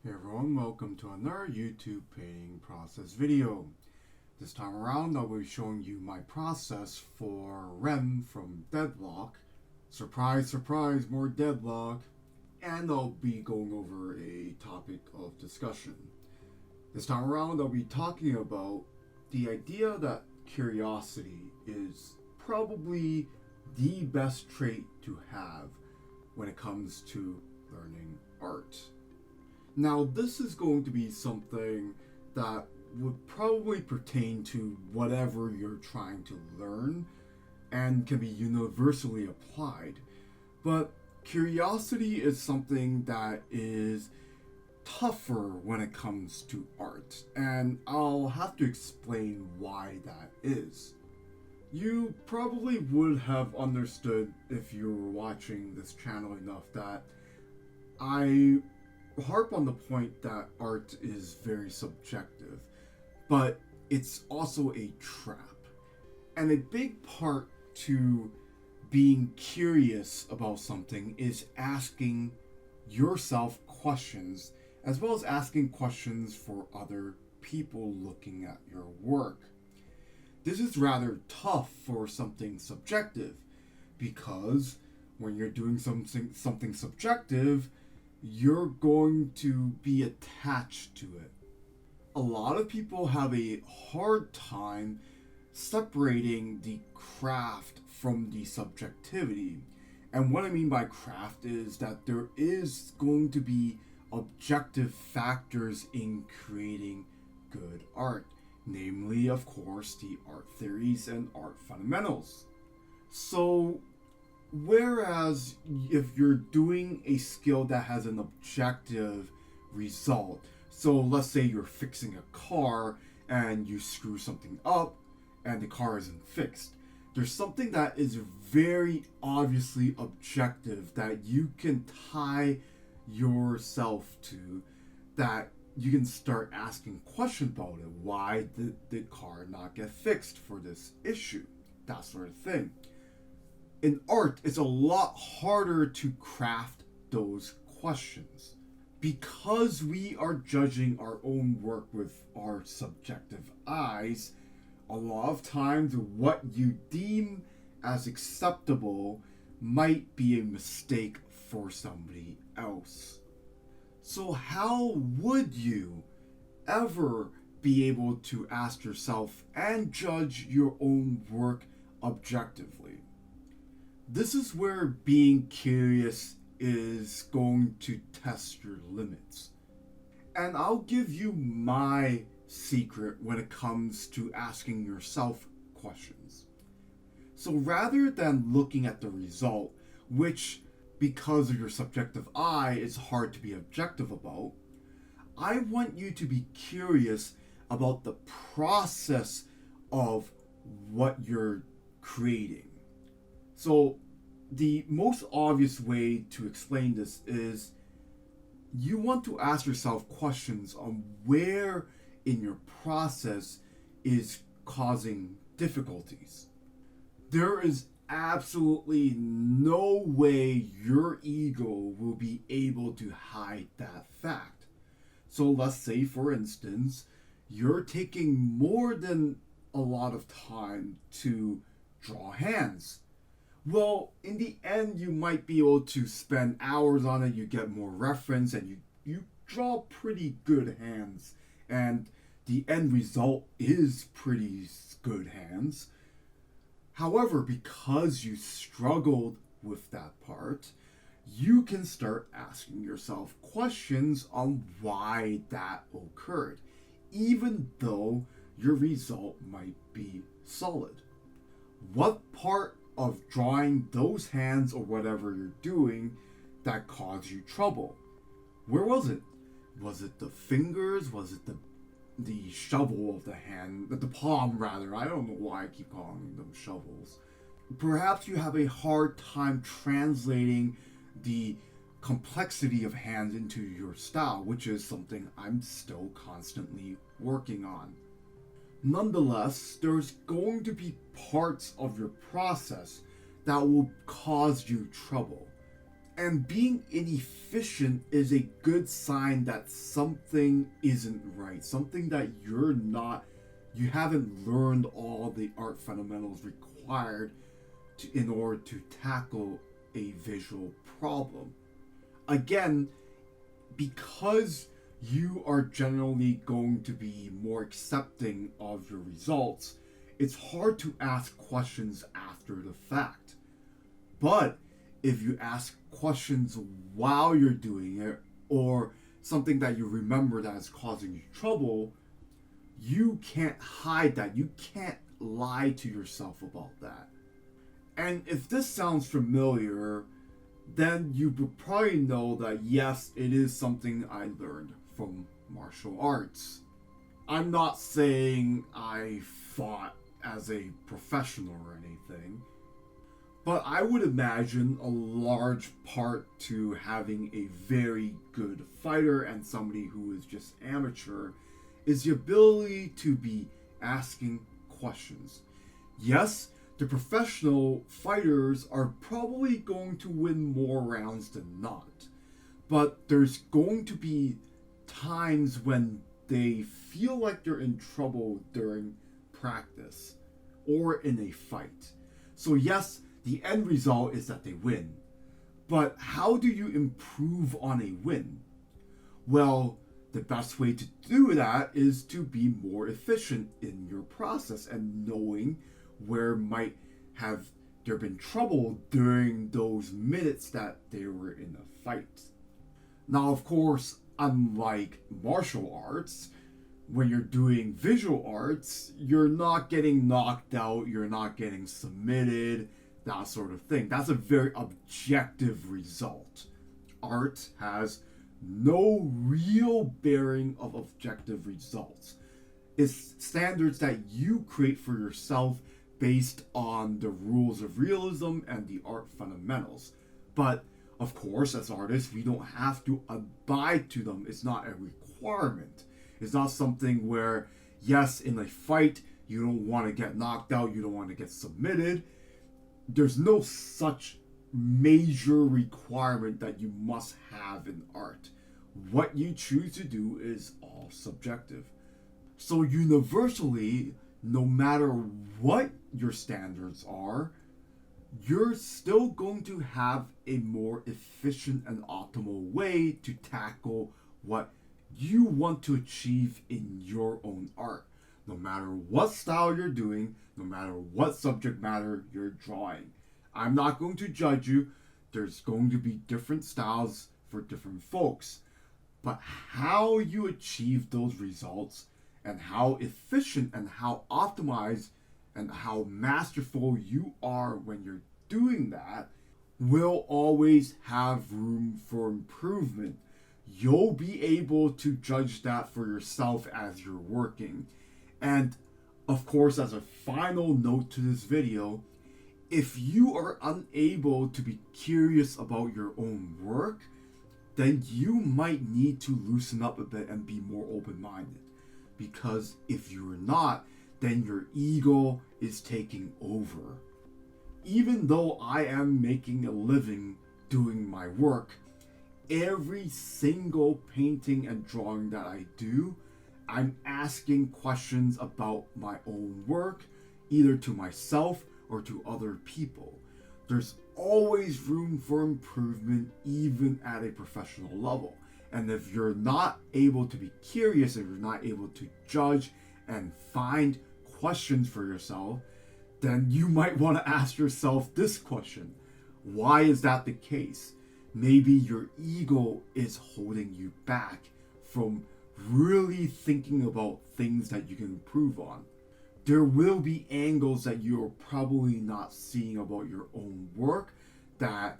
Hey everyone, welcome to another YouTube painting process video. This time around I will be showing you my process for Rem from Deadlock. Surprise, surprise, more Deadlock. And I'll be going over a topic of discussion. This time around I'll be talking about the idea that curiosity is probably the best trait to have when it comes to learning art. Now, this is going to be something that would probably pertain to whatever you're trying to learn and can be universally applied. But curiosity is something that is tougher when it comes to art, and I'll have to explain why that is. You probably would have understood if you were watching this channel enough that I harp on the point that art is very subjective, but it's also a trap. And a big part to being curious about something is asking yourself questions, as well as asking questions for other people looking at your work. This is rather tough for something subjective, because when you're doing something subjective, you're going to be attached to it. A lot of people have a hard time separating the craft from the subjectivity. And what I mean by craft is that there is going to be objective factors in creating good art, namely, of course, the art theories and art fundamentals. So, whereas if you're doing a skill that has an objective result, so let's say you're fixing a car and you screw something up and the car isn't fixed, there's something that is very obviously objective that you can tie yourself to, that you can start asking questions about it. Why did the car not get fixed for this issue? That sort of thing. In art, it's a lot harder to craft those questions. Because we are judging our own work with our subjective eyes, a lot of times what you deem as acceptable might be a mistake for somebody else. So how would you ever be able to ask yourself and judge your own work objectively? This is where being curious is going to test your limits. And I'll give you my secret when it comes to asking yourself questions. So rather than looking at the result, which because of your subjective eye is hard to be objective about, I want you to be curious about the process of what you're creating. So the most obvious way to explain this is you want to ask yourself questions on where in your process is causing difficulties. There is absolutely no way your ego will be able to hide that fact. So let's say, for instance, you're taking more than a lot of time to draw hands. Well, in the end, you might be able to spend hours on it, you get more reference, and you draw pretty good hands. And the end result is pretty good hands. However, because you struggled with that part, you can start asking yourself questions on why that occurred, even though your result might be solid. What part of drawing those hands or whatever you're doing that caused you trouble? Where was it? Was it the fingers? Was it the shovel of the hand? The palm, rather. I don't know why I keep calling them shovels. Perhaps you have a hard time translating the complexity of hands into your style, which is something I'm still constantly working on. Nonetheless, there's going to be parts of your process that will cause you trouble. And being inefficient is a good sign that something isn't right, something that you haven't learned all the art fundamentals required in order to tackle a visual problem. Again, because you are generally going to be more accepting of your results, it's hard to ask questions after the fact. But if you ask questions while you're doing it, or something that you remember that is causing you trouble, you can't hide that. You can't lie to yourself about that. And if this sounds familiar, then you would probably know that yes, it is something I learned from martial arts. I'm not saying I fought as a professional or anything, but I would imagine a large part to having a very good fighter and somebody who is just amateur is the ability to be asking questions. Yes, the professional fighters are probably going to win more rounds than not, but there's going to be times when they feel like they're in trouble during practice or in a fight. So yes, the end result is that they win. But how do you improve on a win? Well, the best way to do that is to be more efficient in your process and knowing where might have there been trouble during those minutes that they were in a fight. Now, of course, unlike martial arts, when you're doing visual arts, you're not getting knocked out, you're not getting submitted, that sort of thing. That's a very objective result. Art has no real bearing of objective results. It's standards that you create for yourself based on the rules of realism and the art fundamentals. But of course, as artists, we don't have to abide to them. It's not a requirement. It's not something where, yes, in a fight, you don't want to get knocked out, you don't want to get submitted. There's no such major requirement that you must have in art. What you choose to do is all subjective. So universally, no matter what your standards are, you're still going to have a more efficient and optimal way to tackle what you want to achieve in your own art. No matter what style you're doing, no matter what subject matter you're drawing. I'm not going to judge you. There's going to be different styles for different folks. But how you achieve those results and how efficient and how optimized and how masterful you are when you're doing that will always have room for improvement. You'll be able to judge that for yourself as you're working. And of course, as a final note to this video, if you are unable to be curious about your own work, then you might need to loosen up a bit and be more open-minded. Because if you're not, then your ego is taking over. Even though I am making a living doing my work, every single painting and drawing that I do, I'm asking questions about my own work, either to myself or to other people. There's always room for improvement, even at a professional level. And if you're not able to be curious, if you're not able to judge and find questions for yourself, then you might want to ask yourself this question. Why is that the case? Maybe your ego is holding you back from really thinking about things that you can improve on. There will be angles that you're probably not seeing about your own work that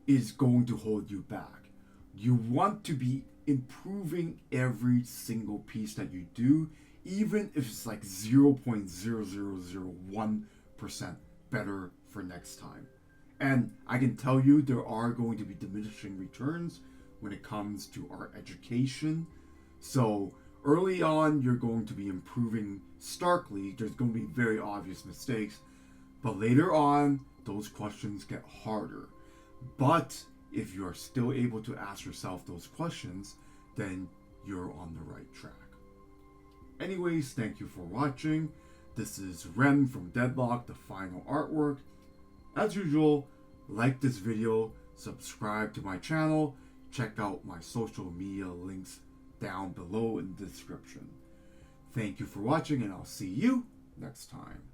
is going to hold you back. You want to be improving every single piece that you do, even if it's like 0.0001% better for next time. And I can tell you there are going to be diminishing returns when it comes to our education. So early on, you're going to be improving starkly. There's going to be very obvious mistakes. But later on, those questions get harder. But If you are still able to ask yourself those questions, then you're on the right track. Anyways, thank you for watching. This is Rem from Deadlock, the final artwork. As usual, like this video, subscribe to my channel, check out my social media links down below in the description. Thank you for watching, and I'll see you next time.